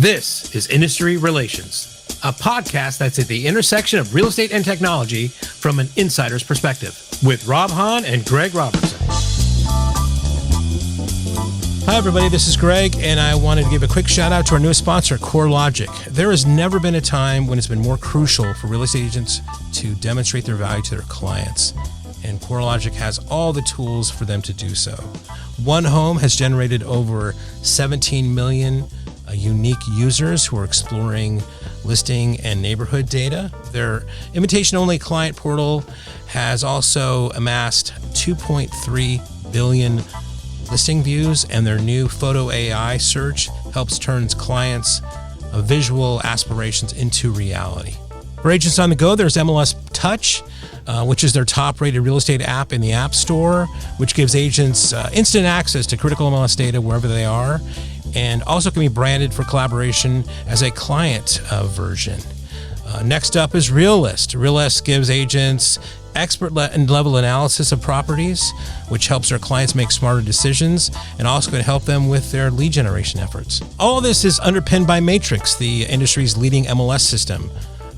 This is Industry Relations, a podcast that's at the intersection of real estate and technology from an insider's perspective, with Rob Hahn and Greg Robertson. Hi, everybody. This is Greg, and I wanted to give a quick shout out to our newest sponsor, CoreLogic. There has never been a time when it's been more crucial for real estate agents to demonstrate their value to their clients, and CoreLogic has all the tools for them to do so. One Home has generated over 17 million unique users who are exploring listing and neighborhood data. Their invitation-only client portal has also amassed 2.3 billion listing views, and their new photo AI search helps turn clients' visual aspirations into reality. For agents on the go, there's MLS Touch, which is their top-rated real estate app in the App Store, which gives agents instant access to critical MLS data wherever they are, and also can be branded for collaboration as a client version. Next up is Realist. Realist gives agents expert level analysis of properties, which helps their clients make smarter decisions and also can help them with their lead generation efforts. All of this is underpinned by Matrix, the industry's leading MLS system.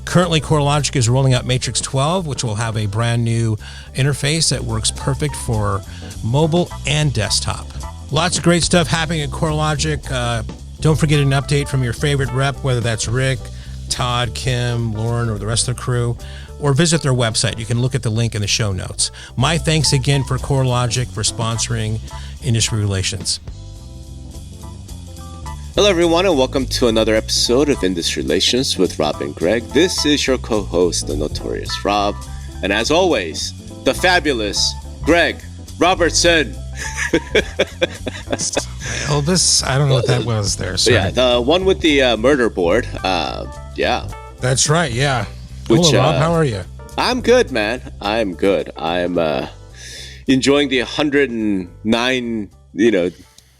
Currently, CoreLogic is rolling out Matrix 12, which will have a brand new interface that works perfect for mobile and desktop. Lots of great stuff happening at CoreLogic. Don't forget an update from your favorite rep, whether that's Rick, Todd, Kim, Lauren, or the rest of the crew, or visit their website. You can look at the link in the show notes. My thanks again for CoreLogic for sponsoring Industry Relations. Hello, everyone, and welcome to another episode of Industry Relations with Rob and Greg. This is your co-host, the Notorious Rob, and as always, the fabulous Greg Robertson. Elvis, I don't know what that was there. Sorry. Yeah, the one with the murder board. Yeah. That's right, yeah. Hello, Rob. How are you? I'm good, man. I'm good. I'm enjoying the 109,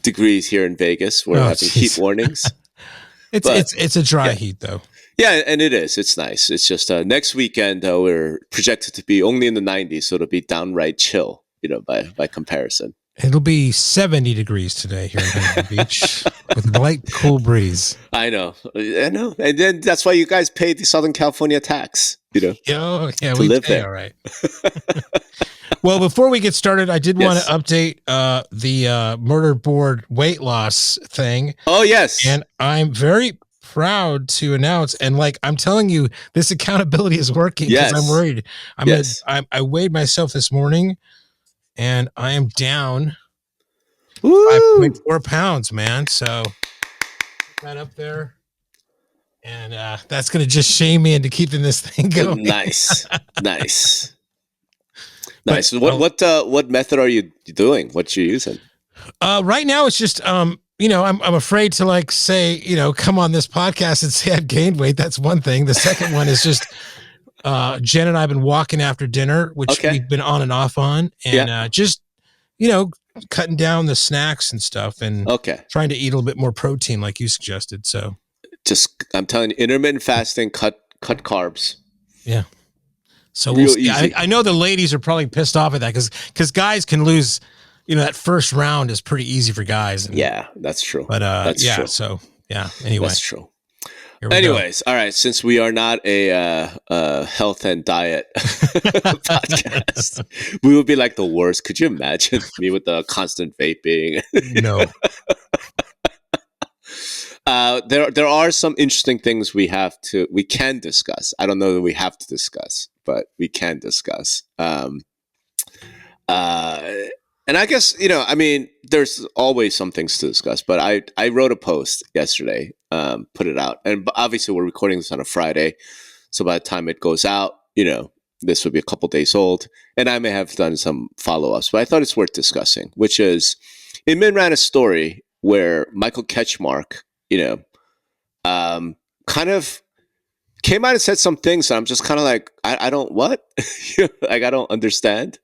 degrees here in Vegas. We're having heat warnings. It's a dry heat, though. Yeah, and it is. It's nice. It's just next weekend, we're projected to be only in the 90s, so it'll be downright chill, by comparison. It'll be 70 degrees today here in Huntington Beach with a light, cool breeze. I know. And then that's why you guys pay the Southern California tax, Oh, yeah, we live there. All right. Well, before we get started, I did want to update the murder board weight loss thing. Oh, yes. And I'm very proud to announce, and I'm telling you, this accountability is working because I'm worried. I weighed myself this morning, and I am down 5.4 pounds, man. So put that up there. And that's going to just shame me into keeping this thing going. Nice. Nice. What method are you doing? What you using? Right now, it's just, I'm afraid to say, come on this podcast and say I've gained weight. That's one thing. The second one is just, Jen and I have been walking after dinner, which we've been on and off on, and just, cutting down the snacks and stuff and trying to eat a little bit more protein like you suggested. So I'm telling you, intermittent fasting, cut carbs. Yeah. So we'll see. I know the ladies are probably pissed off at that because guys can lose, that first round is pretty easy for guys. And, yeah, that's true. But that's true. So yeah, anyway. That's true. Anyways, all right, since we are not a health and diet podcast, we would be like the worst. Could you imagine me with the constant vaping? No. There are some interesting things we can discuss. I don't know that we have to discuss, but we can discuss. And I guess, there's always some things to discuss, but I wrote a post yesterday, put it out, and obviously we're recording this on a Friday. So by the time it goes out, this would be a couple days old, and I may have done some follow-ups, but I thought it's worth discussing, which is, Inman ran a story where Michael Ketchmark, kind of came out and said some things, and I'm just kind of like, I don't, what? I don't understand.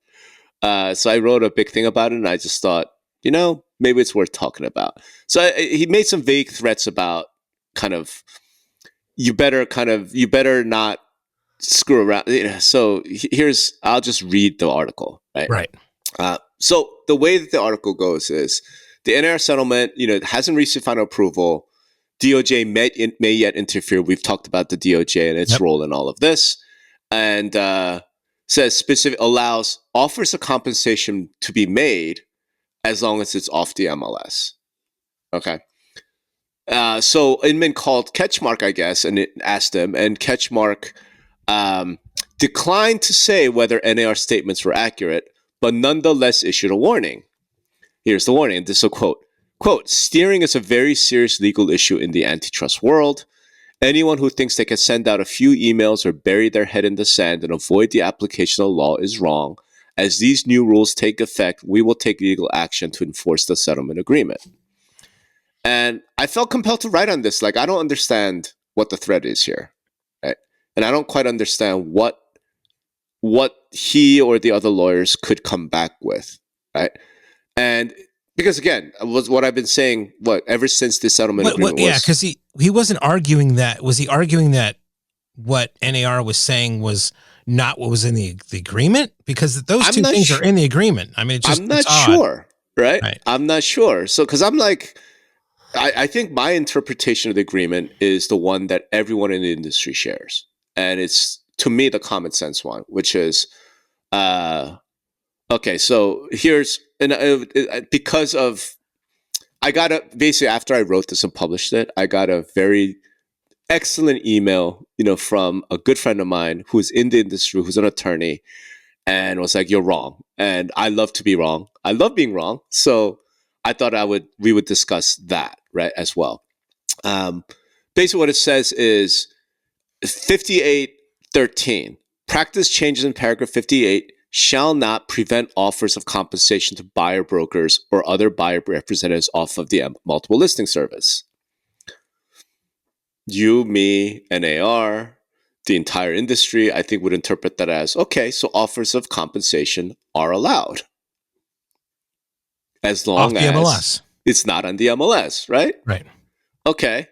So I wrote a big thing about it, and I just thought, maybe it's worth talking about. So he made some vague threats about you better not screw around. So I'll just read the article, right? Right. So the way that the article goes is the NAR settlement, hasn't received final approval. DOJ may yet interfere. We've talked about the DOJ and its role in all of this. And says allows offers of compensation to be made as long as it's off the MLS. Okay. So Inman called Ketchmark, I guess, and it asked him, and Ketchmark declined to say whether NAR statements were accurate, but nonetheless issued a warning. Here's the warning. This is a quote. Quote, steering is a very serious legal issue in the antitrust world. Anyone who thinks they can send out a few emails or bury their head in the sand and avoid the application of the law is wrong. As these new rules take effect, we will take legal action to enforce the settlement agreement. And I felt compelled to write on this. Like, I don't understand what the threat is here, right? And I don't quite understand what he or the other lawyers could come back with, right? And because again, was what I've been saying, ever since the settlement agreement was. Yeah, because he wasn't arguing that. Was he arguing that what NAR was saying was not what was in the agreement? Because those two things are in the agreement. I mean, it's just, I'm not sure, right? I'm not sure. So, because I'm like, I think my interpretation of the agreement is the one that everyone in the industry shares. And it's, to me, the common sense one, which is, okay, so here's, because of, basically after I wrote this and published it, I got a very excellent email, from a good friend of mine who's in the industry, who's an attorney, and was like, you're wrong. And I love to be wrong. I love being wrong. So I thought we would discuss that, right, as well. Basically what it says is 5813, practice changes in paragraph 58 shall not prevent offers of compensation to buyer brokers or other buyer representatives off of the multiple listing service. You, me, NAR, the entire industry, I think would interpret that as, okay, so offers of compensation are allowed. As long as MLS. It's not on the MLS, right? Right. Okay.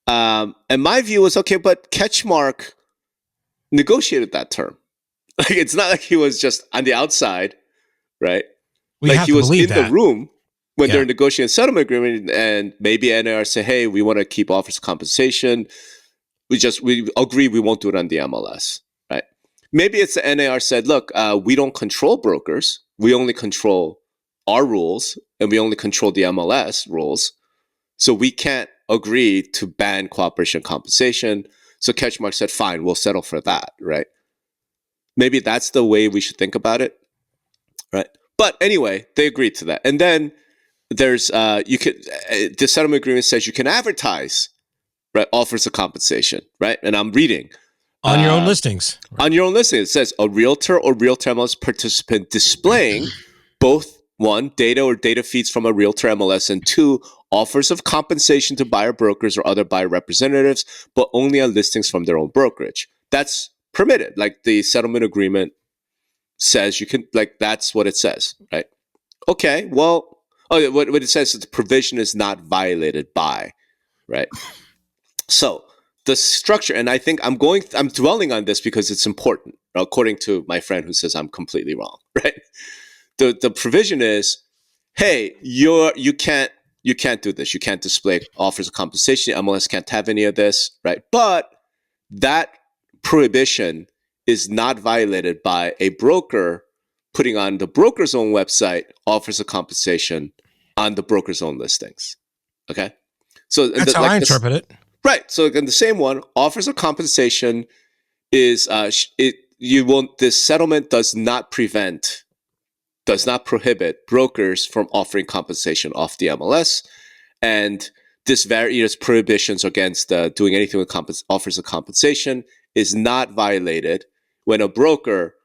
And my view was, okay, but Ketchmark negotiated that term. Like, it's not like he was just on the outside, right? Like, he was in the room when they're negotiating a settlement agreement, and maybe NAR say, hey, we want to keep offers of compensation. We agree we won't do it on the MLS, right? Maybe it's the NAR said, look, we don't control brokers. We only control our rules, and we only control the MLS rules. So we can't agree to ban cooperation and compensation. So Ketchmark said, fine, we'll settle for that, right? Maybe that's the way we should think about it, right? But anyway, they agreed to that. And then there's, the settlement agreement says you can advertise, right, offers of compensation, right? And I'm reading. On your own listings. On your own listing. It says a realtor or realtor MLS participant displaying both, one, data or data feeds from a realtor MLS, and two, offers of compensation to buyer brokers or other buyer representatives, but only on listings from their own brokerage. That's permitted. Like, the settlement agreement says you can, like, that's what it says, right? Okay, well, what it says is the provision is not violated by, right? So the structure, and I think I'm dwelling on this because it's important, according to my friend who says I'm completely wrong, right? The provision is, hey, you can't do this. You can't display offers of compensation. MLS can't have any of this, right? But that prohibition is not violated by a broker putting on the broker's own website offers of compensation on the broker's own listings. Okay, so that's how I interpret it. Right. So again, the same one, offers of compensation is this settlement does not prohibit brokers from offering compensation off the MLS, and this various prohibitions against doing anything with offers of compensation is not violated when a broker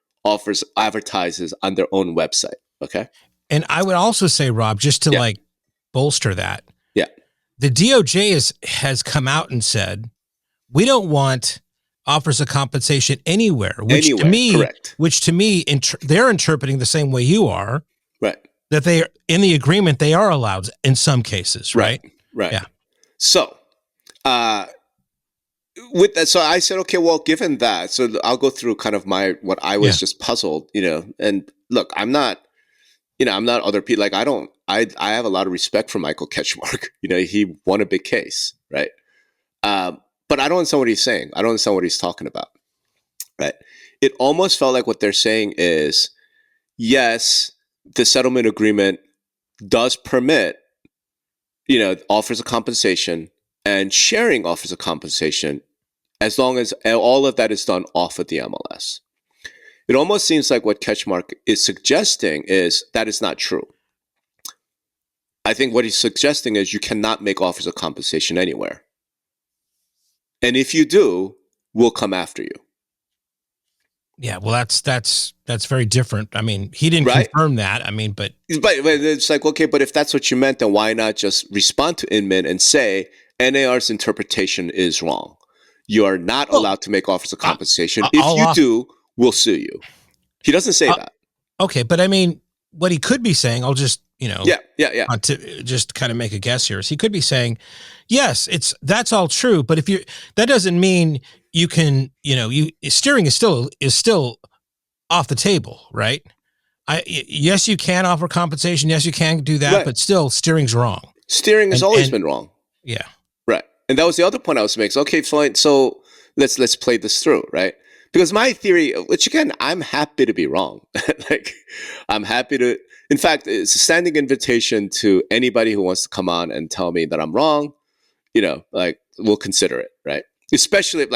advertises on their own website. Okay. And I would also say, Rob, just to bolster that. Yeah. The DOJ has come out and said, we don't want offers of compensation anywhere, to me, correct. Which to me, they're interpreting the same way you are. Right. That they are in the agreement, they are allowed in some cases, right? Right. Yeah. So, with that, so I said, okay, well, given that, so I'll go through kind of what I was just puzzled, and look, I'm not other people. Like, I have a lot of respect for Michael Ketchmark. He won a big case, right? but I don't understand what he's saying. I don't understand what he's talking about. Right? It almost felt like what they're saying is, yes, the settlement agreement does permit, offers of compensation and sharing offers of compensation, as long as all of that is done off of the MLS. It almost seems like what Ketchmark is suggesting is that is not true. I think what he's suggesting is you cannot make offers of compensation anywhere. And if you do, we'll come after you. Yeah, well, that's very different. I mean, he didn't confirm that. I mean, but it's like, okay, but if that's what you meant, then why not just respond to Inman and say NAR's interpretation is wrong? You are not allowed to make offers of compensation. If you do, we'll sue you. He doesn't say that. Okay, but I mean, what he could be saying, I'll just to just kind of make a guess here, is he could be saying, yes, that's all true, but that doesn't mean you can, steering is still off the table, right? Yes, you can offer compensation. Yes, you can do that, but still, steering's wrong. Steering has always been wrong. Yeah, right. And that was the other point I was making. Okay, fine. So let's play this through, right? Because my theory, which again, I'm happy to be wrong. I'm happy to. In fact, it's a standing invitation to anybody who wants to come on and tell me that I'm wrong. We'll consider it, right? Especially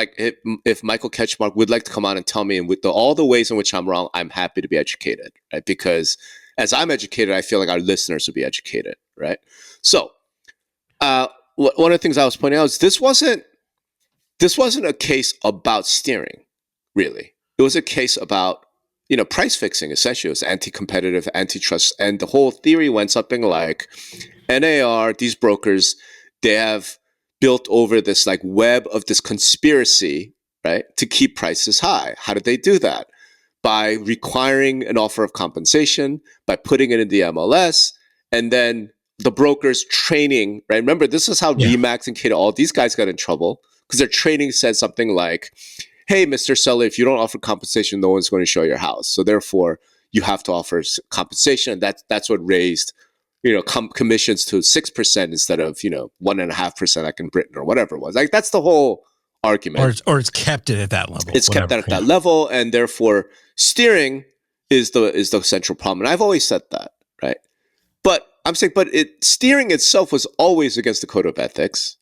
if Michael Ketchmark would like to come on and tell me, and with all the ways in which I'm wrong, I'm happy to be educated, right? Because as I'm educated, I feel like our listeners will be educated, right? So, one of the things I was pointing out is this wasn't a case about steering, really. It was a case about price fixing. Essentially, it was anti-competitive, antitrust, and the whole theory went something like NAR, these brokers, they have built over this web of this conspiracy, right, to keep prices high. How did they do that? By requiring an offer of compensation, by putting it in the MLS, and then the brokers training, right? Remember, this is how Remax and Cato, all these guys got in trouble because their training said something like, hey, Mr. Seller, if you don't offer compensation, no one's going to show your house. So therefore, you have to offer compensation. That's what raised commissions to 6% instead of 1.5% like in Britain or whatever it was. That's the whole argument. Or it's kept it at that level. It's kept it at that level, and therefore steering is the central problem. And I've always said that, right? But I'm saying, steering itself was always against the code of ethics.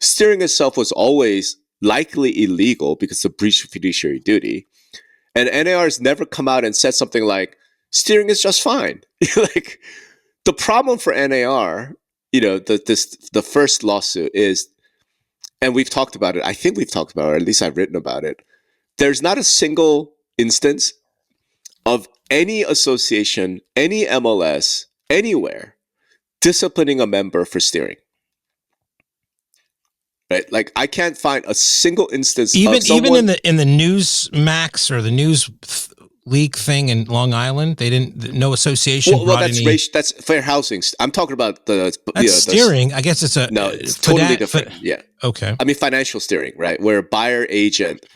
Steering itself was always likely illegal because it's a breach of fiduciary duty. And NAR has never come out and said something like steering is just fine. The problem for NAR, the first lawsuit is, and we've talked about it. I think we've talked about it, or at least I've written about it. There's not a single instance of any association, any MLS, anywhere disciplining a member for steering. Right? I can't find a single instance even of someone, even in the Newsmax or the News Leak thing in Long Island, they didn't. No association. Well, that's fair housing. I'm talking about the steering. I guess it's it's totally different. Yeah. Okay. I mean financial steering, right? Where a buyer agent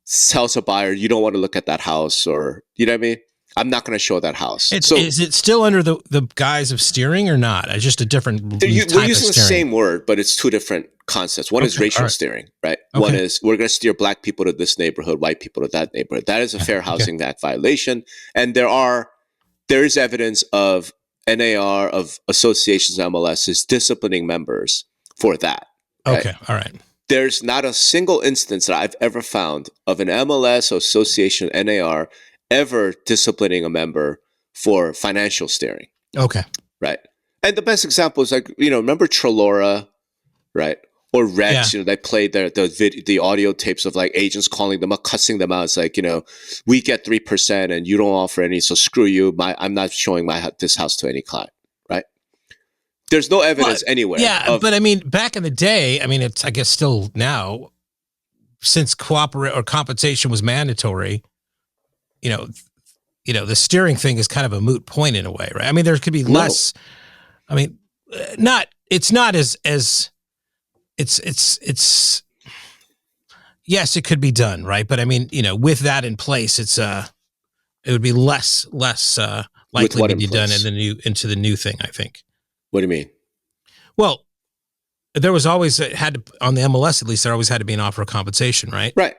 tells a buyer, you don't want to look at that house, or you know what I mean. I'm not going to show that house. Is it still under the guise of steering or not? It's just a different we're using the same word, but it's two different concepts. One is racial steering, right? Okay. One is we're going to steer black people to this neighborhood, white people to that neighborhood. That is a Fair Housing Act violation. And there is evidence of NAR, of associations and MLSs disciplining members for that. Right? Okay, all right. There's not a single instance that I've ever found of an MLS or association, NAR, ever disciplining a member for financial steering. Okay. Right. And the best example is remember Trelora, right? Or Rex, they played the audio tapes of agents calling them up, cussing them out. It's we get 3% and you don't offer any, so screw you. I'm not showing this house to any client, right? There's no evidence anywhere. Yeah, but I mean, back in the day, I mean, it's I guess still now, since compensation was mandatory, the steering thing is kind of a moot point in a way, right? I mean, there could be less. I mean, it's not as it's yes, it could be done, right? But I mean, with that in place, it would be less likely to be done into the new thing, I think. What do you mean? Well, there was always on the MLS at least there always had to be an offer of compensation, right? Right.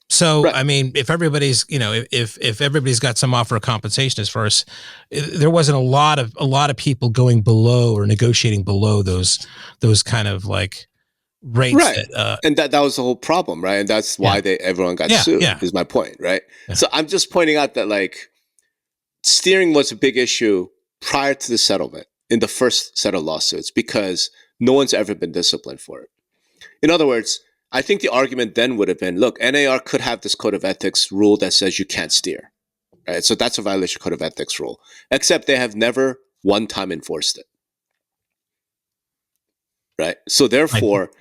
So Right. I mean, if everybody's if everybody's got some offer of compensation, as far as there wasn't a lot of people going below or negotiating below those kind of like rates, Right. that And that was the whole problem, right? And that's why everyone got sued. Yeah. Is my point, right? Yeah. So I'm just pointing out that like steering was a big issue prior to the settlement in the first set of lawsuits because no one's ever been disciplined for it. In other words, I think the argument then would have been, look, NAR could have this code of ethics rule that says you can't steer, right? So that's a violation of code of ethics rule, except they have never one time enforced it, right? So therefore,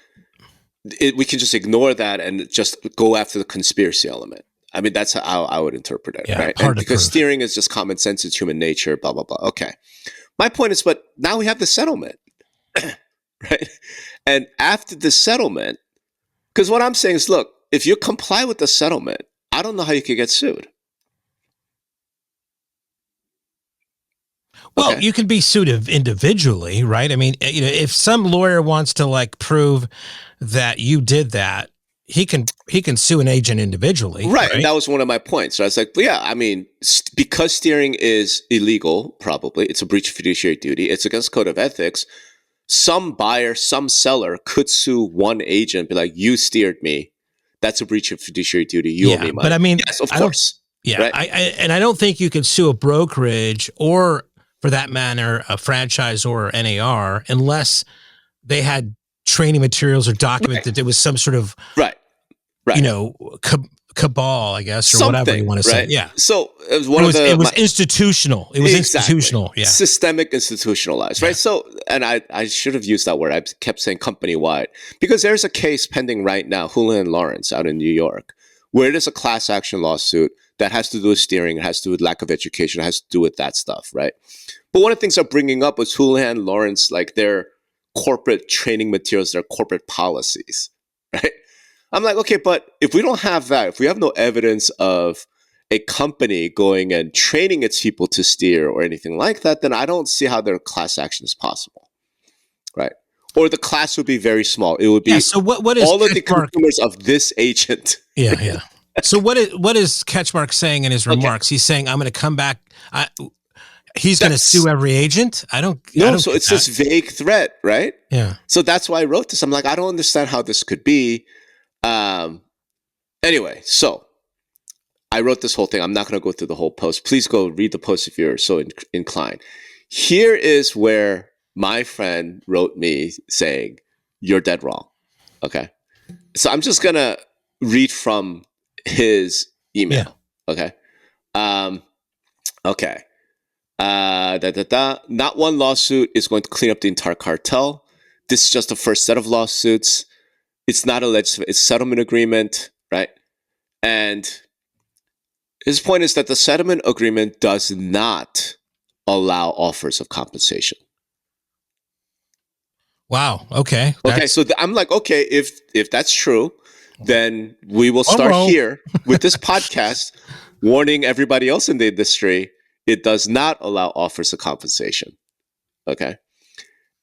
we can just ignore that and just go after the conspiracy element. I mean, that's how I would interpret it, right? And because steering is just common sense, it's human nature, blah, blah, blah. Okay. My point is, but now we have the settlement, right? And after the settlement, because what I'm saying is, look, if you comply with the settlement, I don't know how you could get sued. Well, you can be sued individually, right? I mean, if some lawyer wants to like prove that you did that, he can sue an agent individually. Right. And that was one of my points. So I was like, well, yeah, I mean, because steering is illegal, probably, it's a breach of fiduciary duty. It's against code of ethics. Some buyer, some seller could sue one agent, be like, you steered me. That's a breach of fiduciary duty. You owe me money. But I mean, yes, of course. Yeah. Right? I don't think you can sue a brokerage or, for that matter, a franchise or NAR unless they had training materials or document that there was some sort of cabal, I guess, or something, whatever you want to say. Yeah. So it was institutional. It was institutional. Yeah. Systemic, institutionalized, right? So, and I should have used that word. I kept saying company wide because there's a case pending right now, Houlihan Lawrence out in New York, where it is a class action lawsuit that has to do with steering, it has to do with lack of education, it has to do with that stuff, right? But one of the things I'm bringing up was Houlihan Lawrence, like their corporate training materials, their corporate policies, right? I'm like, okay, but if we don't have that, if we have no evidence of a company going and training its people to steer or anything like that, then I don't see how their class action is possible, right? Or the class would be very small. It would be so what is all of the consumers of this agent. Yeah, yeah. So what is Ketchmark saying in his remarks? He's saying, I'm going to come back. He's going to sue every agent? So it's this vague threat, right? Yeah. So that's why I wrote this. I'm like, I don't understand how this could be. Anyway, so I wrote this whole thing. I'm not going to go through the whole post. Please go read the post if you're so inclined. Here is where my friend wrote me saying, you're dead wrong. Okay. So I'm just going to read from his email. Yeah. Okay. Okay. Not one lawsuit is going to clean up the entire cartel. This is just the first set of lawsuits. It's not alleged. It's a settlement agreement, right? And his point is that the settlement agreement does not allow offers of compensation. Wow. Okay. Okay. So I'm like, okay, if that's true, then we will start here with this podcast, warning everybody else in the industry. It does not allow offers of compensation. Okay.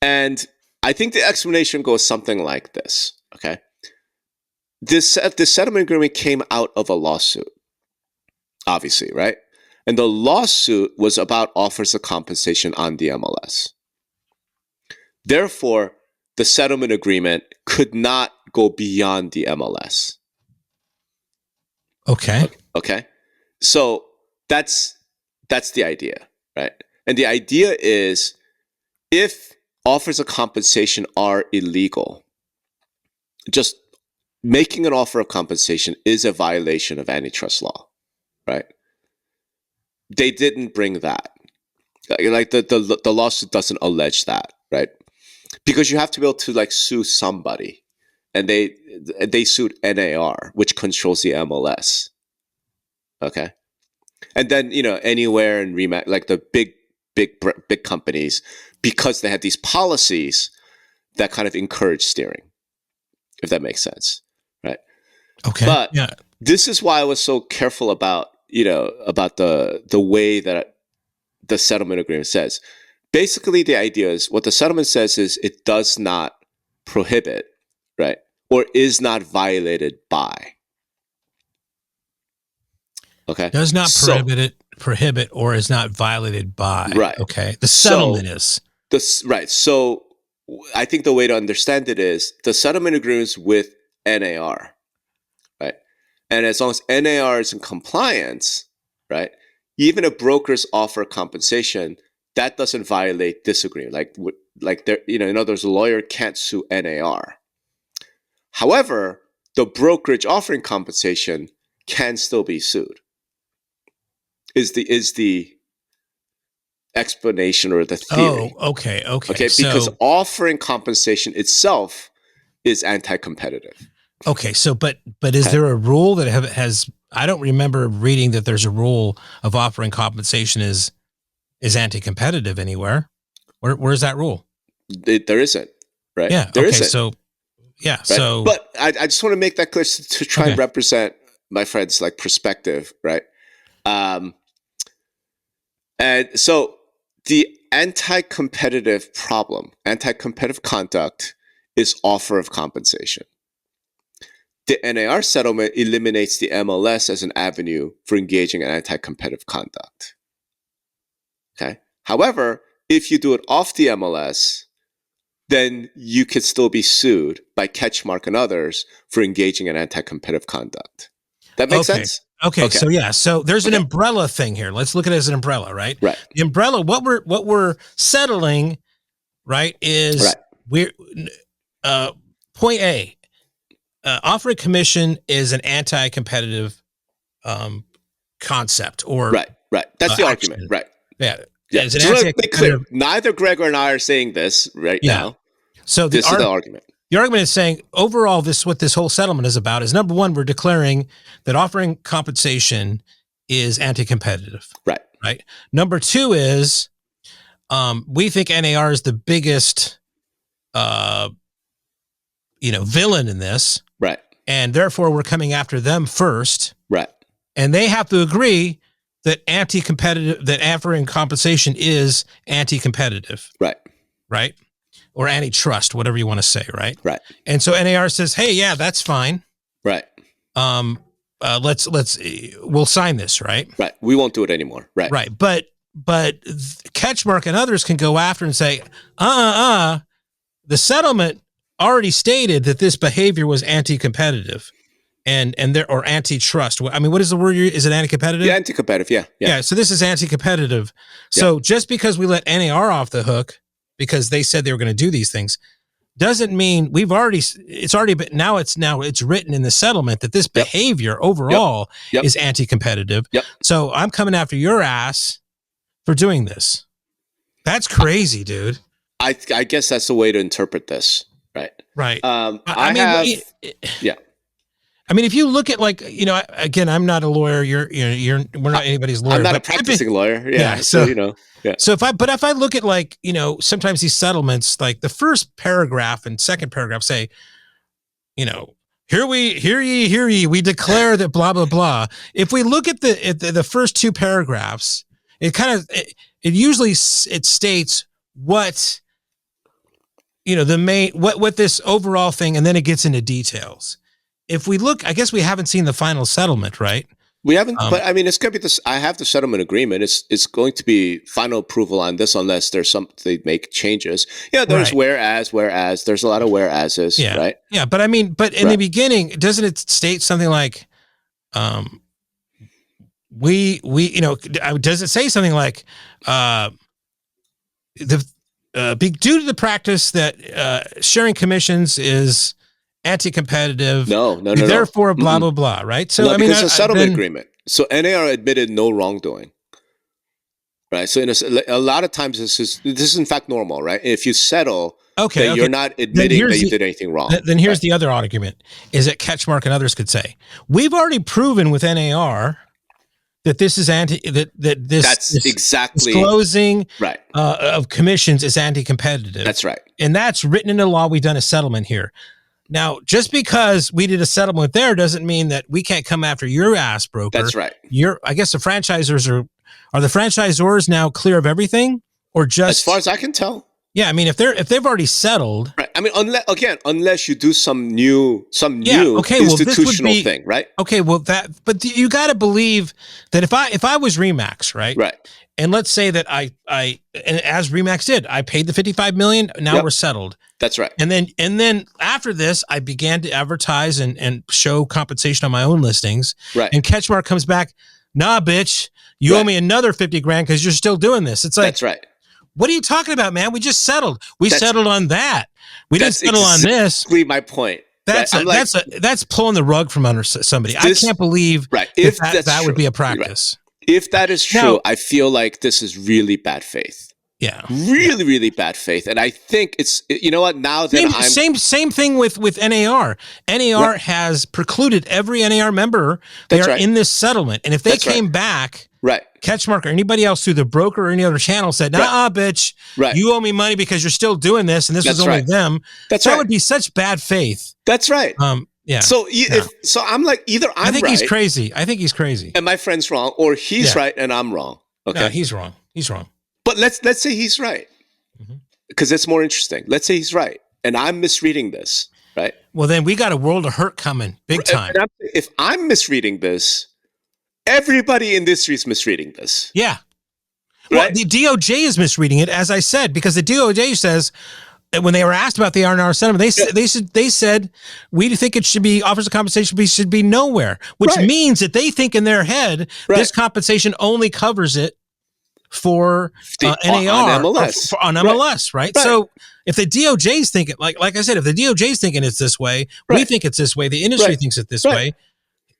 And I think the explanation goes something like this. Okay. This settlement agreement came out of a lawsuit, obviously, right? And the lawsuit was about offers of compensation on the MLS. Therefore, the settlement agreement could not go beyond the MLS. Okay. Okay. So that's the idea, right? And the idea is if offers of compensation are illegal, just making an offer of compensation is a violation of antitrust law, right? They didn't bring that. Like the lawsuit doesn't allege that, right? Because you have to be able to like sue somebody, and they sued NAR, which controls the MLS. Okay. And then, anywhere in Remax, like the big companies, because they had these policies that kind of encourage steering, if that makes sense, right? Okay. But this is why I was so careful about the way that the settlement agreement says. Basically, the idea is what the settlement says is it does not prohibit, right? Or is not violated by. Okay. Does not prohibit or is not violated by. Right. Okay. The settlement is. Right. So I think the way to understand it is the settlement agreements with NAR, right? And as long as NAR is in compliance, right, even if brokers offer compensation, that doesn't violate this agreement. Like there, in other words, a lawyer can't sue NAR. However, the brokerage offering compensation can still be sued. Is the explanation or the theory? Oh, okay. Because offering compensation itself is anti-competitive. Okay, so but is there a rule that has? I don't remember reading that there's a rule of offering compensation is anti-competitive anywhere. Where's that rule? There isn't, right? Yeah. There okay. isn't. So yeah. Right? So, but I just want to make that clear to try and represent my friend's like perspective, right? And so the anti-competitive conduct is offer of compensation. The NAR settlement eliminates the MLS as an avenue for engaging in anti-competitive conduct. Okay. However, if you do it off the MLS, then you could still be sued by Ketchmark and others for engaging in anti-competitive conduct. That makes sense? Okay. So yeah. So there's an umbrella thing here. Let's look at it as an umbrella, right? Right. The umbrella. What we're settling, right, is we're point A. Offering commission is an anti-competitive concept, or right. That's the argument, right? Yeah. It's an anti-competitive. Neither Gregor and I are saying this now. So this is the argument. The argument is saying overall, what this whole settlement is about is, number one, we're declaring that offering compensation is anti-competitive. Right. Right. Number two is we think NAR is the biggest villain in this. Right. And therefore we're coming after them first. Right. And they have to agree that offering compensation is anti-competitive. Right. Right. Or antitrust, whatever you want to say. Right. Right. And so NAR says, hey, yeah, that's fine. Right. We'll sign this. Right. Right. We won't do it anymore. Right. Right. But Ketchmark and others can go after and say, the settlement already stated that this behavior was anti-competitive or antitrust. I mean, what is the word? Is it anti-competitive? Yeah, anti-competitive. Yeah. So this is anti-competitive. So just because we let NAR off the hook because they said they were going to do these things doesn't mean it's written in the settlement that this behavior overall is anti-competitive. Yep. So I'm coming after your ass for doing this. That's crazy, dude. I guess that's the way to interpret this. Right. I mean, if you look at again, I'm not a lawyer. We're not anybody's lawyer. I'm not a practicing lawyer. Yeah. So Yeah. So if I look at sometimes these settlements, like the first paragraph and second paragraph say, hear ye, we declare that blah, blah, blah. If we look at the first two paragraphs, it usually states what, the main, what this overall thing, and then it gets into details. If we look, I guess we haven't seen the final settlement, right? We haven't, but I mean, it's going to be this. I have the settlement agreement. It's going to be final approval on this unless there's they make changes. Yeah, there's whereas, there's a lot of whereases, right? Yeah, but I mean, in the beginning, doesn't it state something like, does it say something like, due to the practice that sharing commissions is anti-competitive. No. Therefore, blah, blah, blah, right? So, it's a settlement agreement. So NAR admitted no wrongdoing, right? So a lot of times this is in fact normal, right? If you settle, you're not admitting that you did anything wrong. Then here's the other argument, is that Ketchmark and others could say, we've already proven with NAR that this is disclosing of commissions is anti-competitive. That's right. And that's written into law. We've done a settlement here. Now, just because we did a settlement there doesn't mean that we can't come after your ass, broker. That's right. I guess the franchisors are the franchisors now clear of everything, or just as far as I can tell. Yeah, I mean, if they've already settled, right? I mean, unless you do some new okay, well, this would institutional be thing, right? okay. Well, but you got to believe that if I was Remax, right, Right. and let's say that I and as Remax did, I paid the $55 million. Now Yep. we're settled. That's right. And then after this, I began to advertise and show compensation on my own listings. Right. And Ketchmark comes back, nah, bitch, you owe me another 50 grand because you're still doing this. It's like, that's right. What are you talking about, man? We just settled. We settled on that. We didn't settle on this. Exactly my point. That's that's pulling the rug from under somebody. I can't believe if that would be a practice. Right. If that is true, now, I feel like this is really bad faith. Yeah, really bad faith, and I think it's, you know what, now that same thing with NAR. NAR has precluded every NAR member. They are in this settlement, and if they came back, Ketchmark or anybody else through the broker or any other channel said, "Nah, bitch, you owe me money because you're still doing this, and this was only them." That would be such bad faith. That's right. Yeah. So so I'm like, either I think he's crazy. I think he's crazy, and my friend's wrong, or he's right and I'm wrong. Okay, no, he's wrong. He's wrong. But let's say he's right, because it's more interesting. Let's say he's right, and I'm misreading this, right? Well, then we got a world of hurt coming, big time. If I'm misreading this, everybody in this is misreading this. Yeah. Well, the DOJ is misreading it, as I said, because the DOJ says, when they were asked about the R&R settlement, they said we think it should be, offers of compensation should be nowhere, which means that they think in their head this compensation only covers it for NAR on MLS, on MLS, right? So if the DOJ's thinking, like I said, if the DOJ's thinking it's this way, we think it's this way, the industry thinks it this way.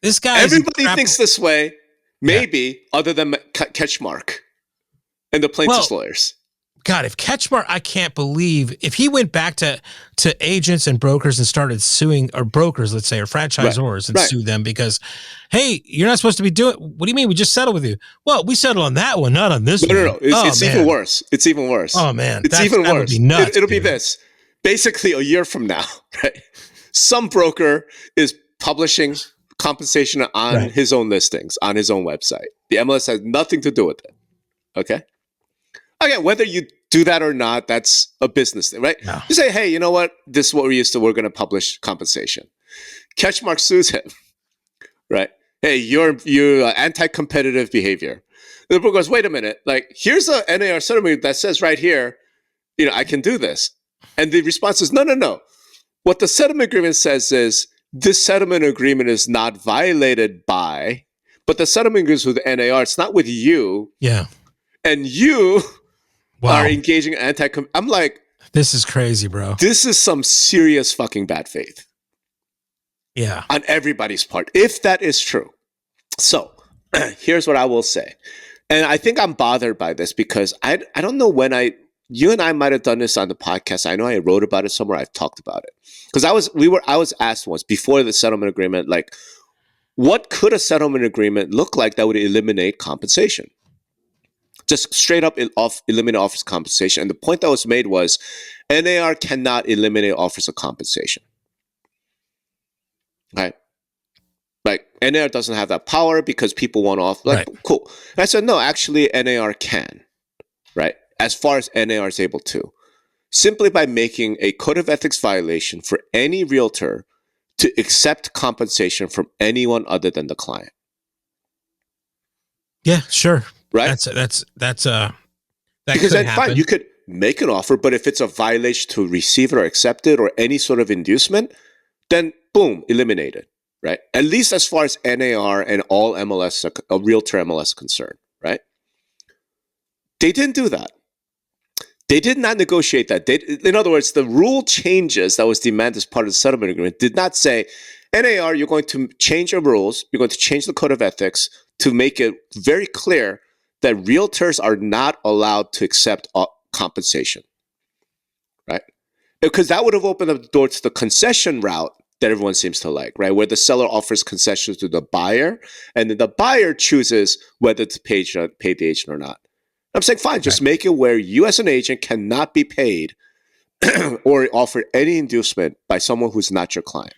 This guy, everybody thinks this way, maybe other than Ketchmark and the plaintiffs' lawyers. God, if Ketchmark, I can't believe if he went back to agents and brokers and started suing, or brokers, let's say, or franchisors and sue them because, hey, you're not supposed to be doing. What do you mean? We just settled with you. Well, we settled on that one, not on this one. No. It's even worse. It's even worse. Oh man, it's even worse. Would be nuts, it'll be this. Basically, a year from now, right? Some broker is publishing compensation on his own listings on his own website. The MLS has nothing to do with it. Okay. Again, whether you do that or not, that's a business thing, right? No. You say, hey, you know what? This is what we're used to. We're going to publish compensation. Ketchmark sues him, right? Hey, you're anti-competitive behavior. And the broker goes, wait a minute. Like, here's a NAR settlement that says right here, I can do this. And the response is, no. What the settlement agreement says is, this settlement agreement is not violated by, but the settlement agreement is with NAR. It's not with you. Yeah. And you are engaging I'm like, this is crazy, bro. This is some serious fucking bad faith. Yeah. On everybody's part, if that is true. So here's what I will say. And I think I'm bothered by this because I don't know when you and I might have done this on the podcast. I know I wrote about it somewhere. I've talked about it. Because I was asked once before the settlement agreement, like, what could a settlement agreement look like that would eliminate compensation? Just straight up eliminate offers of compensation. And the point that was made was NAR cannot eliminate offers of compensation. Right? Like, NAR doesn't have that power because people want off. Like, cool. And I said, no, actually, NAR can. Right? As far as NAR is able to. Simply by making a code of ethics violation for any realtor to accept compensation from anyone other than the client. Yeah, sure. Right? That's because then fine, you could make an offer, but if it's a violation to receive it or accept it or any sort of inducement, then boom, eliminate it. Right? At least as far as NAR and all MLS, a realtor MLS concerned, right? They didn't do that. They did not negotiate that. In other words, the rule changes that was demanded as part of the settlement agreement did not say, NAR, you're going to change your rules, you're going to change the code of ethics to make it very clear that realtors are not allowed to accept compensation, right? Because that would have opened up the door to the concession route that everyone seems to like, right? Where the seller offers concessions to the buyer, and then the buyer chooses whether to pay the agent or not. I'm saying, fine, just make it where you as an agent cannot be paid or offer any inducement by someone who's not your client.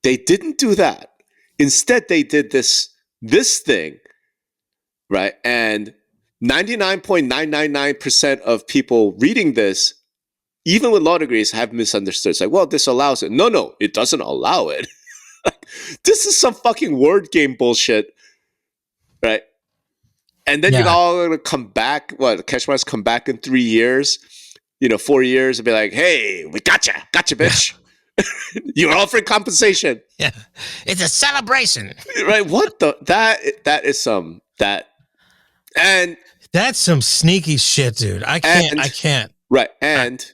They didn't do that. Instead, they did this thing, right? And 99.999% of people reading this, even with law degrees, have misunderstood. It's like, well, this allows it. No, it doesn't allow it. This is some fucking word game bullshit, right? And then you're all going to come back. Ketchmark's come back in 3 years, 4 years, and be like, hey, we gotcha, bitch. Yeah. You're offering compensation. Yeah, it's a celebration, right? What the that is some that, and that's some sneaky shit, dude. I can't. Right, and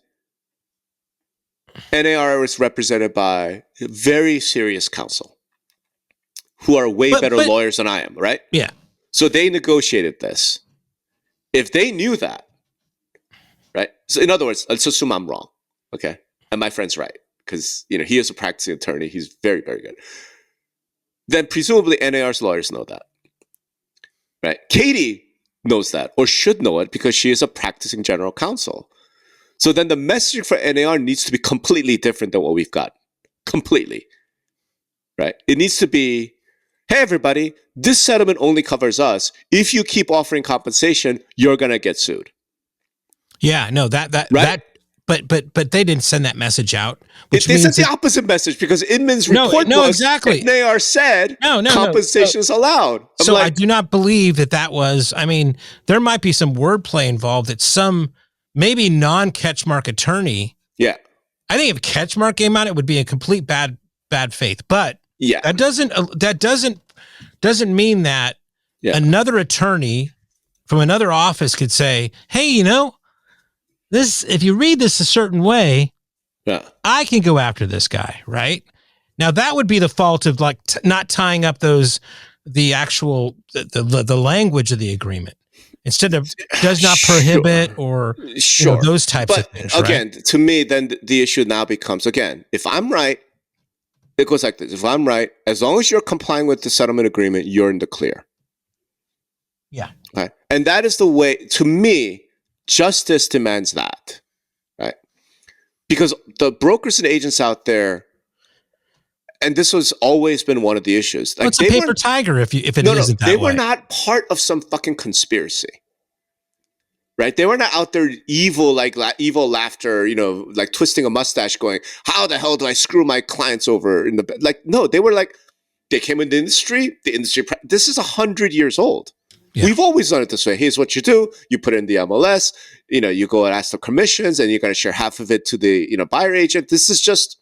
NAR is represented by very serious counsel who are way better lawyers than I am, right? Yeah. So they negotiated this. If they knew that, right? So in other words, let's assume I'm wrong, okay? And my friend's right, because he is a practicing attorney. He's very, very good. Then presumably NAR's lawyers know that, right? Katie knows that, or should know it, because she is a practicing general counsel. So then the messaging for NAR needs to be completely different than what we've got. Completely. Right? It needs to be, hey, everybody, this settlement only covers us. If you keep offering compensation, you're going to get sued. Yeah, no, right? But they didn't send that message out. They sent the opposite message, because Inman's report was exactly. NAR said compensation is allowed. I do not believe that was, there might be some wordplay involved that some maybe non-Ketchmark attorney. Yeah. I think if Ketchmark came out, it would be a complete bad faith. But yeah, that doesn't mean that another attorney from another office could say, hey, this, if you read this a certain way, I can go after this guy, right? Now that would be the fault of not tying up the language of the agreement. Instead of does not prohibit or those types of things. Again, to me, then the issue now becomes, again, if I'm right, it goes like this. If I'm right, as long as you're complying with the settlement agreement, you're in the clear. Yeah. Okay. And that is the way, to me, justice demands that. Right? Because the brokers and agents out there, and this has always been one of the issues. It's a paper tiger if it isn't that way. They were not part of some fucking conspiracy, right? They were not out there evil laughter, like twisting a mustache, going, "How the hell do I screw my clients over?" No, they were they came in the industry. This is 100 years old. Yeah. We've always done it this way. Here's what you do: you put in the MLS. You go and ask the commissions, and you're going to share half of it to the buyer agent. This is just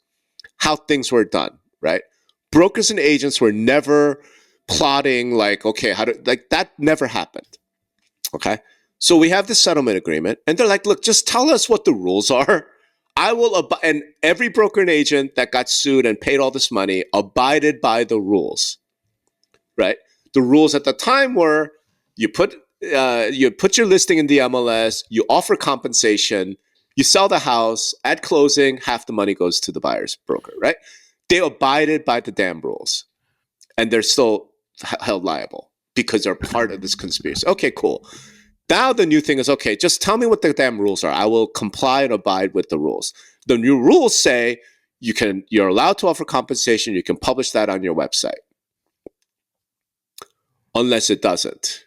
how things were done. Right? Brokers and agents were never plotting that never happened. Okay? So we have the settlement agreement, and they're like, look, just tell us what the rules are. I will and every broker and agent that got sued and paid all this money abided by the rules. Right? The rules at the time were you put your listing in the MLS, you offer compensation, you sell the house, at closing, half the money goes to the buyer's broker, right? They abided by the damn rules, and they're still held liable because they're part of this conspiracy. Okay, cool. Now the new thing is, okay, just tell me what the damn rules are. I will comply and abide with the rules. The new rules say you're allowed to offer compensation. You can publish that on your website, unless it doesn't.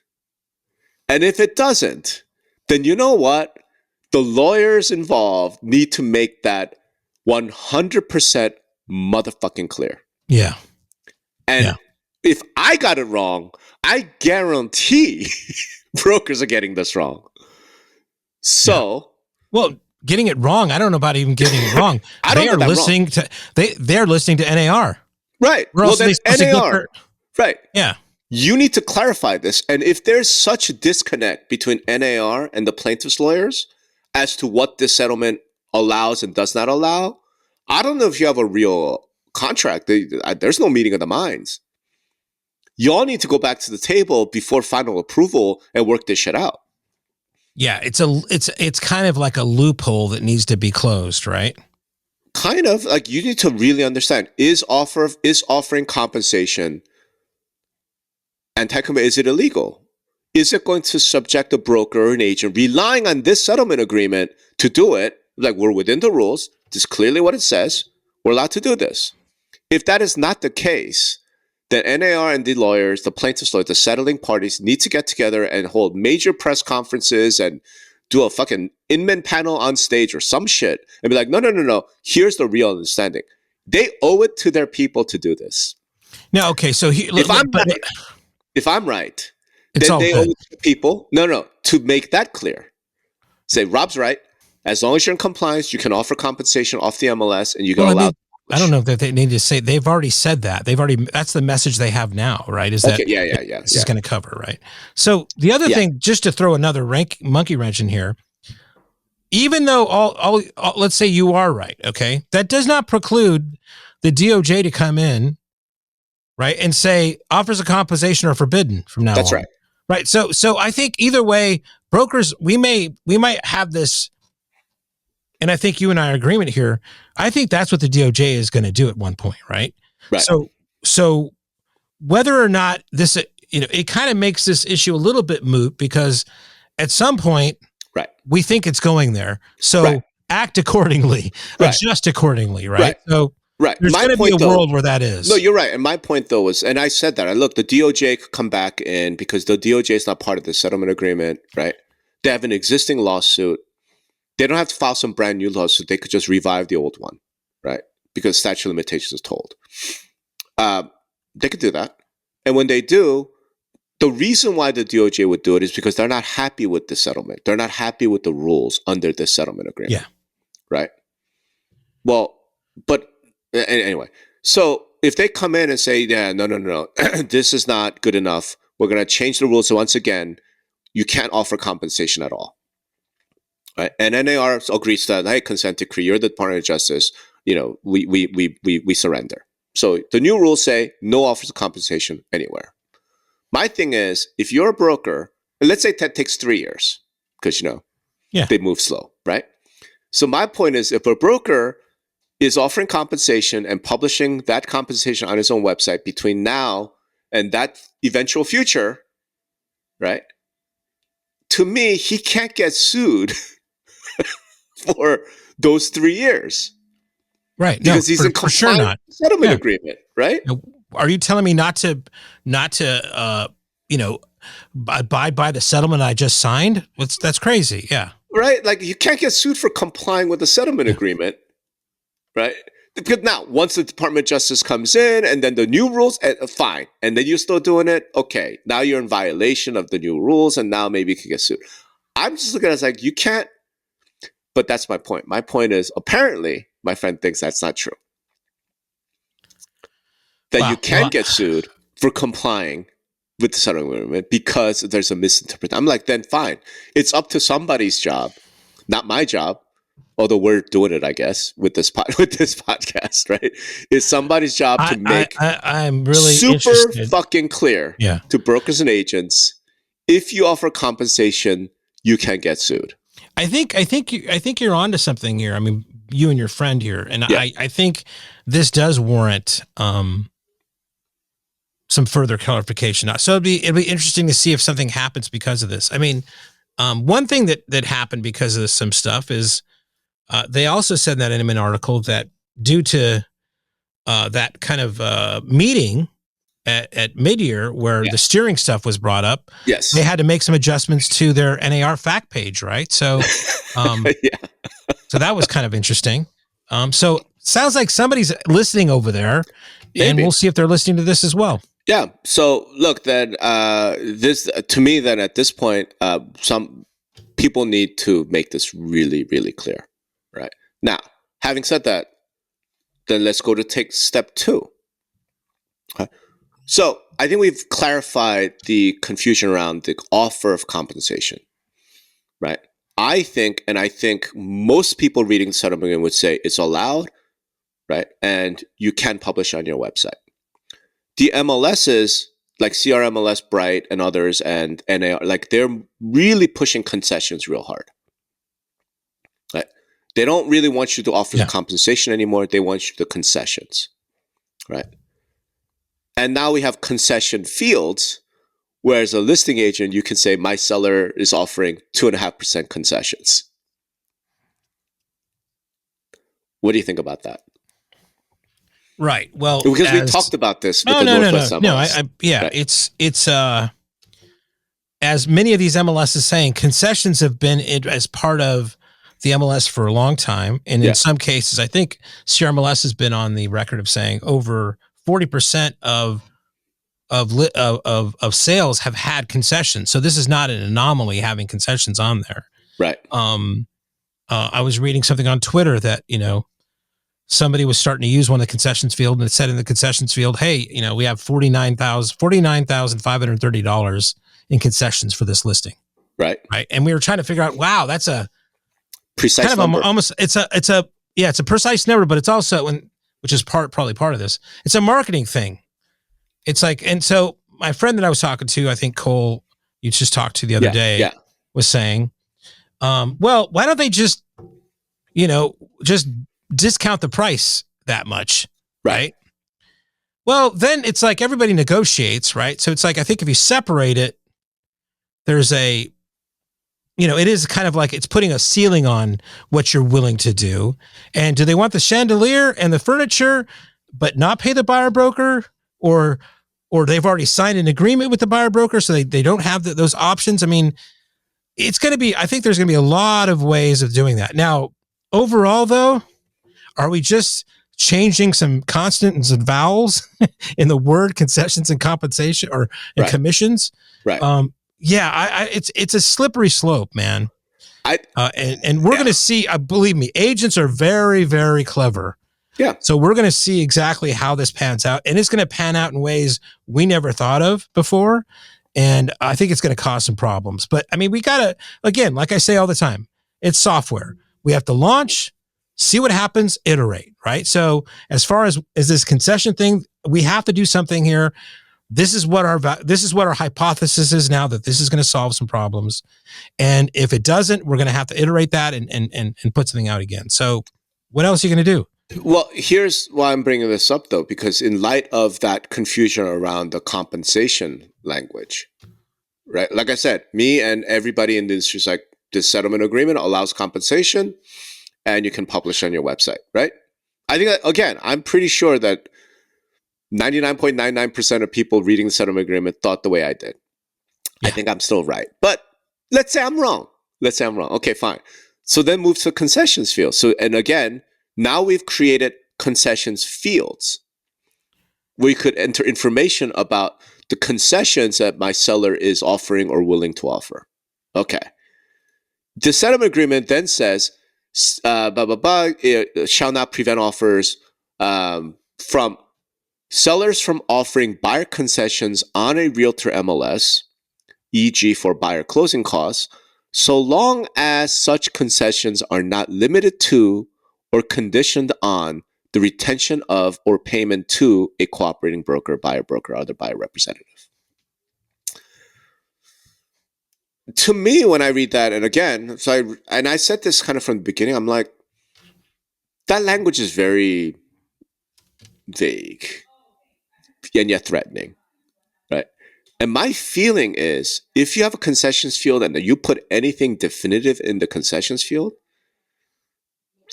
And if it doesn't, then you know what? The lawyers involved need to make that 100% motherfucking clear. Yeah. And if I got it wrong, I guarantee brokers are getting this wrong. So, well, getting it wrong, I don't know about even getting it wrong. They're listening to NAR. Right. Well, then NAR. Right. Yeah. You need to clarify this. And if there's such a disconnect between NAR and the plaintiff's lawyers as to what this settlement allows and does not allow, I don't know if you have a real contract. There's no meeting of the minds. Y'all need to go back to the table before final approval and work this shit out. Yeah, it's kind of like a loophole that needs to be closed, right? Kind of. Like, you need to really understand, is offering compensation anti-competitive? Is it illegal? Is it going to subject a broker or an agent relying on this settlement agreement to do it? Like, we're within the rules. This is clearly what it says. We're allowed to do this. If that is not the case, then NAR and the lawyers, the plaintiffs' lawyers, the settling parties need to get together and hold major press conferences and do a fucking Inman panel on stage or some shit and be like, no. Here's the real understanding. They owe it to their people to do this. Now, okay, so if I'm right, it's then all they good. owe it to the people. No, to make that clear. Say, Rob's right. As long as you're in compliance, you can offer compensation off the MLS and you can allow. I don't know if they need to say, they've already said that. That's the message they have now, right? Is that this is going to cover, right? So the other thing, just to throw another monkey wrench in here, even though all let's say you are right, okay, that does not preclude the DOJ to come in, right, and say offers of compensation are forbidden from now on. That's right. Right. So I think either way, brokers, we might have this, and I think you and I are in agreement here. I think that's what the DOJ is going to do at one point, right? Right. So whether or not this, it kind of makes this issue a little bit moot because at some point, right, we think it's going there. So act accordingly, adjust accordingly, right? So there's going to be a world where that is. No, you're right. And my point though was, and I said that, look, the DOJ could come back in because the DOJ is not part of the settlement agreement, right? They have an existing lawsuit. They don't have to file some brand new lawsuit. They could just revive the old one, right? Because statute of limitations is told. They could do that. And when they do, the reason why the DOJ would do it is because they're not happy with the settlement. They're not happy with the rules under the settlement agreement. Yeah. Right? Well, but anyway, so if they come in and say, yeah, no, this is not good enough. We're going to change the rules. So once again, you can't offer compensation at all. Right? And NAR agrees that, hey, consent decree, you're the Department of Justice, we surrender. So the new rules say no offers of compensation anywhere. My thing is, if you're a broker, let's say that takes 3 years, because they move slow, right? So my point is, if a broker is offering compensation and publishing that compensation on his own website between now and that eventual future, right? To me, he can't get sued for those 3 years. Right. Because he's in compliance with the settlement agreement, right? Are you telling me not to abide by the settlement I just signed? That's crazy. Yeah. Right. Like you can't get sued for complying with the settlement agreement. Right. Because now once the Department of Justice comes in and then the new rules, fine. And then you're still doing it. Okay. Now you're in violation of the new rules and now maybe you can get sued. I'm just looking at it as like, you can't. But that's my point. My point is apparently my friend thinks that's not true. That you can get sued for complying with the settlement agreement because there's a misinterpretation. I'm like, then fine. It's up to somebody's job, not my job. Although we're doing it, I guess, with this podcast, right? It's somebody's job to make I'm really super fucking clear to brokers and agents. If you offer compensation, you can get sued. I think you're onto something here. I mean, you and your friend here, and I think this does warrant some further clarification. So it'd be interesting to see if something happens because of this. I mean, one thing that happened because of some stuff is they also said that in an article that due to that kind of meeting at mid-year where the steering stuff was brought up, they had to make some adjustments to their NAR fact page, right? So, so that was kind of interesting. So sounds like somebody's listening over there, and we'll see if they're listening to this as well. Yeah. So look, then this to me, then at this point, some people need to make this really, really clear, right? Now, having said that, then let's go to take step 2. Okay. So I think we've clarified the confusion around the offer of compensation, right? I think most people reading the settlement agreement would say it's allowed, right? And you can publish on your website. The MLSs like CRMLS, Bright, and others, and NAR, like they're really pushing concessions real hard. Right? They don't really want you to offer the compensation anymore. They want you to concessions, right? And now we have concession fields, whereas a listing agent, you can say my seller is offering 2.5% concessions. What do you think about that? Right. Well, Because we talked about this with no, the no, no, Northwest no, MLS. no. Yeah, Right. it's as many of these MLS is saying, concessions have been as part of the MLS for a long time, and in some cases, I think CRMLS has been on the record of saying over 40% of sales have had concessions. So this is not an anomaly having concessions on there. Right. I was reading something on Twitter that, somebody was starting to use one of the concessions field, and it said in the concessions field, hey, we have $49,530 in concessions for this listing. Right. Right. And we were trying to figure out, wow, that's a precise kind of number. Almost it's a precise number, but it's also, which is probably part of this, it's a marketing thing. It's like, and so my friend that I was talking to, I think Cole, you just talked to the other day, was saying, well, why don't they just discount the price that much? Right. Well, then it's like everybody negotiates, right? So it's like, I think if you separate it, there's it is kind of like it's putting a ceiling on what you're willing to do. And do they want the chandelier and the furniture, but not pay the buyer broker, or they've already signed an agreement with the buyer broker, so they don't have those options? I mean, it's going to be, I think there's going to be a lot of ways of doing that. Now, overall, though, are we just changing some consonants and vowels in the word concessions and compensation and commissions? Right. It's a slippery slope, man. And we're going to see, believe me, agents are very, very clever. Yeah. So we're going to see exactly how this pans out, and it's going to pan out in ways we never thought of before. And I think it's going to cause some problems. But I mean, we got to, again, like I say all the time, it's software. We have to launch, see what happens, iterate, right? So as far as this concession thing, we have to do something here. This is what our hypothesis is now, that this is going to solve some problems. And if it doesn't, we're going to have to iterate that and put something out again. So what else are you going to do? Well, here's why I'm bringing this up, though, because in light of that confusion around the compensation language, right? Like I said, me and everybody in the industry is like, this settlement agreement allows compensation and you can publish on your website, right? I think that, again, I'm pretty sure that 99.99% of people reading the settlement agreement thought the way I did. Yeah. I think I'm still right. But let's say I'm wrong. Okay, fine. So then move to concessions field. So, and again, now we've created concessions fields where you could enter information about the concessions that my seller is offering or willing to offer. Okay. The settlement agreement then says, it shall not prevent offers from sellers from offering buyer concessions on a realtor MLS, e.g. for buyer closing costs, so long as such concessions are not limited to or conditioned on the retention of or payment to a cooperating broker, buyer broker, or other buyer representative. To me, when I read that, and again, I said this kind of from the beginning, I'm like, that language is very vague and yet threatening, right? And my feeling is, if you have a concessions field and you put anything definitive in the concessions field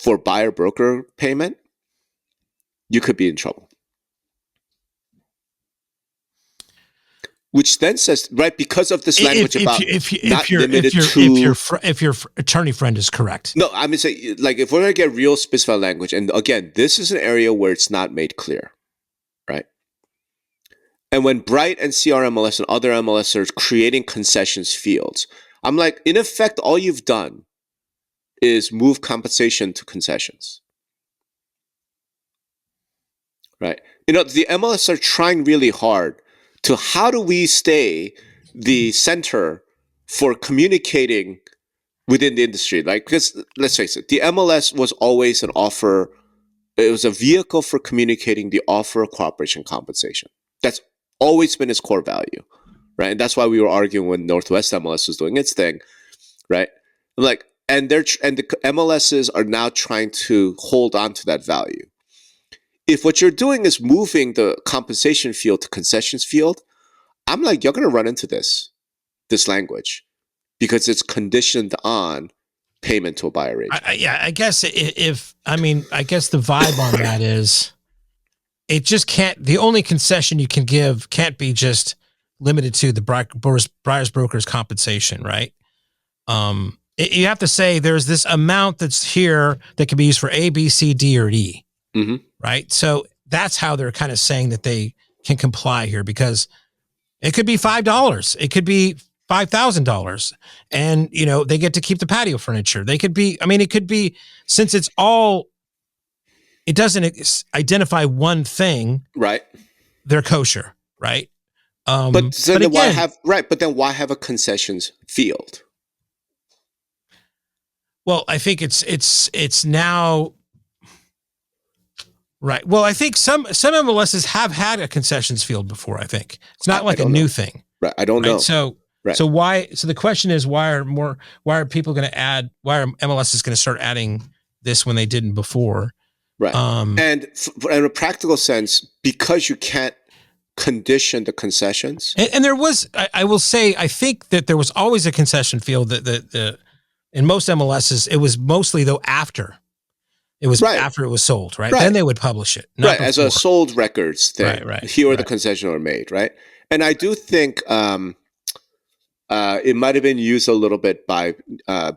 for buyer broker payment, you could be in trouble. Which then says, right, because of this language if your attorney friend is correct. No, I'm going to say, like, if we're going to get real specified language, and again, this is an area where it's not made clear, right? And when Bright and CRMLS and other MLS are creating concessions fields, I'm like, in effect, all you've done is move compensation to concessions, right? The MLS are trying really hard to, how do we stay the center for communicating within the industry? Like, because let's face it, the MLS was always an offer. It was a vehicle for communicating the offer of cooperation compensation. That's always been its core value, right? And that's why we were arguing when Northwest MLS was doing its thing, right? Like, and the MLSs are now trying to hold on to that value. If what you're doing is moving the compensation field to concessions field, I'm like, you're going to run into this language, because it's conditioned on payment to a buyer agent. I guess I guess the vibe on that is, it just can't. The only concession you can give can't be just limited to the buyer's broker's compensation, right? You have to say there's this amount that's here that can be used for A, B, C, D, or E, right? So that's how they're kind of saying that they can comply here, because it could be $5, it could be $5,000, and they get to keep the patio furniture. They could be. I mean, it could be, since it's all. It doesn't identify one thing, right? They're kosher, right? But then why have But then why have a concessions field? Well, I think it's now right. Well, I think some MLSs have had a concessions field before. I think it's not like a new thing, right? I don't know. So why? So the question is, why are people going to add? Why are MLSs going to start adding this when they didn't before? Right. And in a practical sense, because you can't condition the concessions. And there was, I will say, I think that there was always a concession field that in most MLSs, it was mostly though after. It was after it was sold, right? Then they would publish it. Not before. As a sold records thing. Right. Here are the concessions are made, right? And I do think it might have been used a little bit by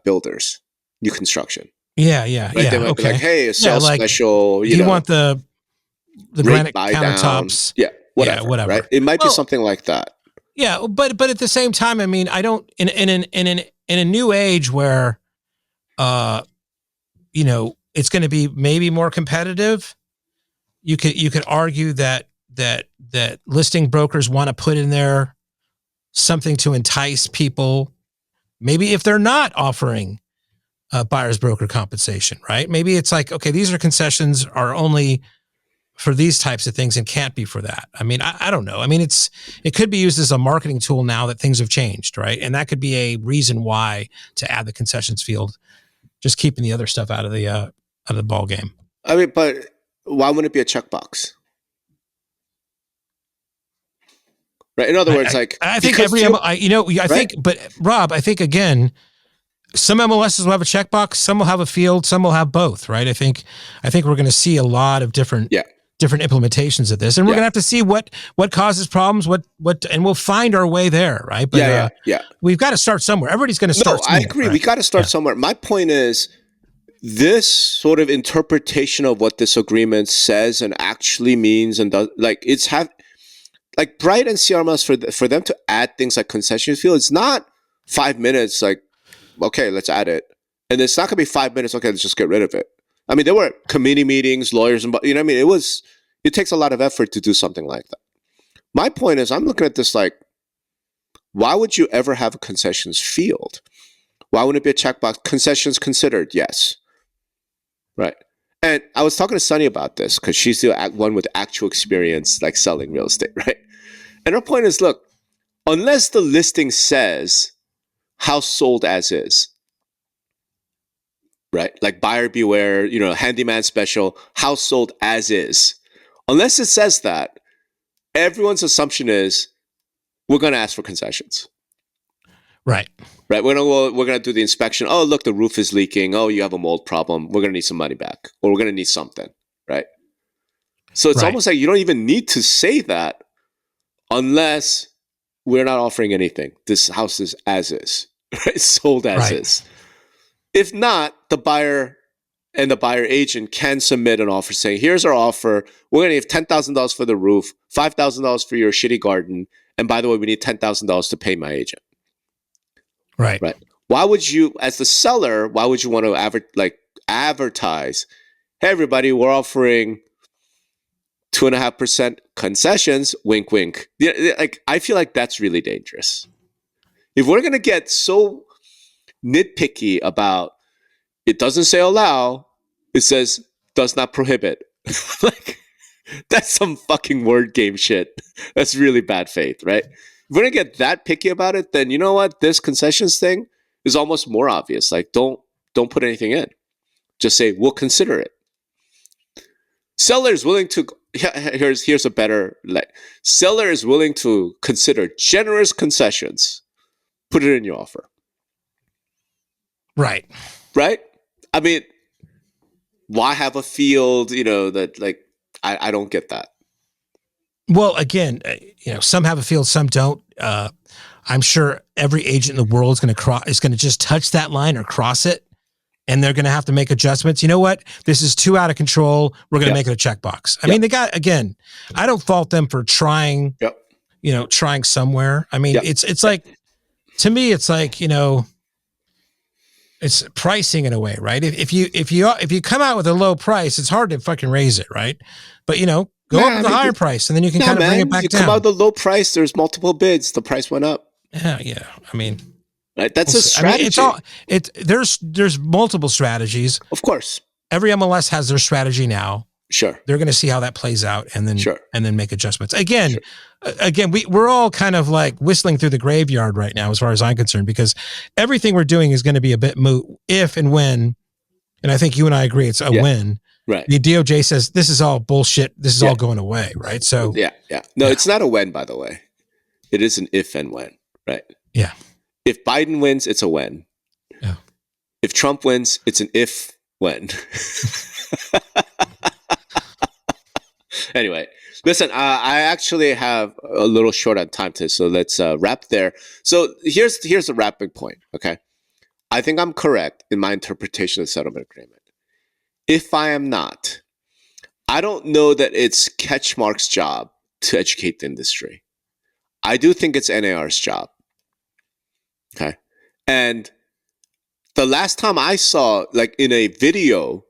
builders, new construction. Yeah. Right? They might be like, hey, a sales special. You want the granite countertops? Yeah, whatever. Right? It might be something like that. Yeah, but at the same time, I mean, I don't in a new age where, it's going to be maybe more competitive. You could argue that listing brokers want to put in there something to entice people. Maybe if they're not offering buyer's broker compensation, right? Maybe it's like, okay, these are concessions are only for these types of things and can't be for that. I mean, I don't know. I mean, it could be used as a marketing tool now that things have changed, right? And that could be a reason why to add the concessions field, just keeping the other stuff out of the ball game. I mean, but why wouldn't it be a checkbox? Right. In other words, I think think, but Rob, I think again, some MLSs will have a checkbox, some will have a field, some will have both, right? I think we're going to see a lot of different implementations of this, and we're going to have to see what causes problems, and we'll find our way there, right? But we've got to start somewhere. Everybody's going to start. No, I agree. Right? We got to start somewhere. My point is, this sort of interpretation of what this agreement says and actually means, and does, Bright and CRMS for them to add things like concession field, it's not 5 minutes. Like, okay, let's add it, and it's not going to be 5 minutes. Okay, let's just get rid of it. I mean, there were committee meetings, lawyers, and I mean, it takes a lot of effort to do something like that. My point is, I'm looking at this like, why would you ever have a concessions field? Why wouldn't it be a checkbox? Concessions considered, yes. Right. And I was talking to Sunny about this because she's the one with actual experience like selling real estate, right? And her point is, look, unless the listing says house sold as is, right? Like buyer beware, handyman special, house sold as is. Unless it says that, everyone's assumption is we're going to ask for concessions. Right. Right. We're going to do the inspection. Oh, look, the roof is leaking. Oh, you have a mold problem. We're going to need some money back, or we're going to need something. Right. So it's almost like you don't even need to say that unless we're not offering anything. This house is as is, right? Sold as is. If not, the buyer and the buyer agent can submit an offer saying, here's our offer. We're going to give $10,000 for the roof, $5,000 for your shitty garden. And by the way, we need $10,000 to pay my agent. Right. Why would you, as the seller, want to advertise, hey, everybody, we're offering 2.5% concessions, wink, wink. Like, I feel like that's really dangerous. If we're going to get so nitpicky about, it doesn't say allow, it says does not prohibit. Like, that's some fucking word game shit. That's really bad faith, right? If we're going to get that picky about it, then you know what? This concessions thing is almost more obvious. Like, don't put anything in. Just say, we'll consider it. Seller is willing to, here's a better, seller is willing to consider generous concessions. Put it in your offer. Right. Right? I mean, why have a field, that I don't get that. Well, again, some have a field, some don't. I'm sure every agent in the world is going to just touch that line or cross it, and they're going to have to make adjustments. You know what? This is too out of control. We're going to make it a checkbox. I mean, I don't fault them for trying, trying somewhere. I mean, it's like, to me, it's like, it's pricing in a way, right? If you come out with a low price, it's hard to fucking raise it, right? But go up with a higher price, and then you can kind of bring it back down. You come out with a low price, there's multiple bids, the price went up. Yeah. I mean, right? That's a strategy. I mean, there's multiple strategies. Of course. Every MLS has their strategy now. Sure. They're going to see how that plays out, and then make adjustments. Again, we're all kind of like whistling through the graveyard right now, as far as I'm concerned, because everything we're doing is going to be a bit moot if and when, and I think you and I agree it's a when. Right. The DOJ says this is all bullshit. This is all going away, right? So No, it's not a when, by the way. It is an if and when, right? Yeah. If Biden wins, it's a when. Yeah. If Trump wins, it's an if when. Anyway, listen, I actually have a little short on time today, so let's wrap there. So here's the wrapping point, okay? I think I'm correct in my interpretation of the settlement agreement. If I am not, I don't know that it's Ketchmark's job to educate the industry. I do think it's NAR's job. Okay. And the last time I saw, like in a video,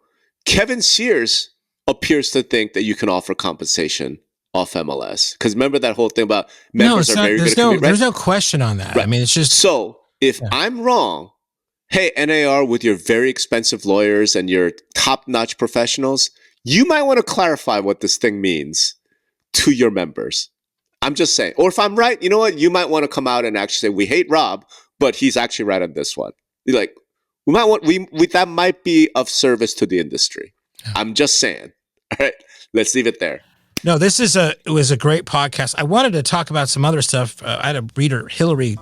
Kevin Sears appears to think that you can offer compensation off MLS. Because remember that whole thing about members are very good at community, right? There's no question on that. Right. I mean, it's just... So if I'm wrong, hey, NAR, with your very expensive lawyers and your top-notch professionals, you might want to clarify what this thing means to your members. I'm just saying. Or if I'm right, you know what? You might want to come out and actually say, we hate Rob, but he's actually right on this one. You're like, that might be of service to the industry. Yeah. I'm just saying. All right, let's leave it there. No, it was a great podcast. I wanted to talk about some other stuff. I had a reader, Hillary,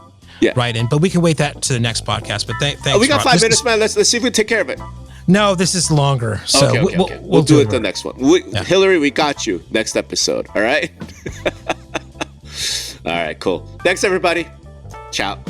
write in, but we can wait that to the next podcast. But thanks. We got 5 minutes, man. Let's see if we can take care of it. No, this is longer. So okay. We'll do it the next one. Hillary, we got you. Next episode. All right. All right. Cool. Thanks, everybody. Ciao.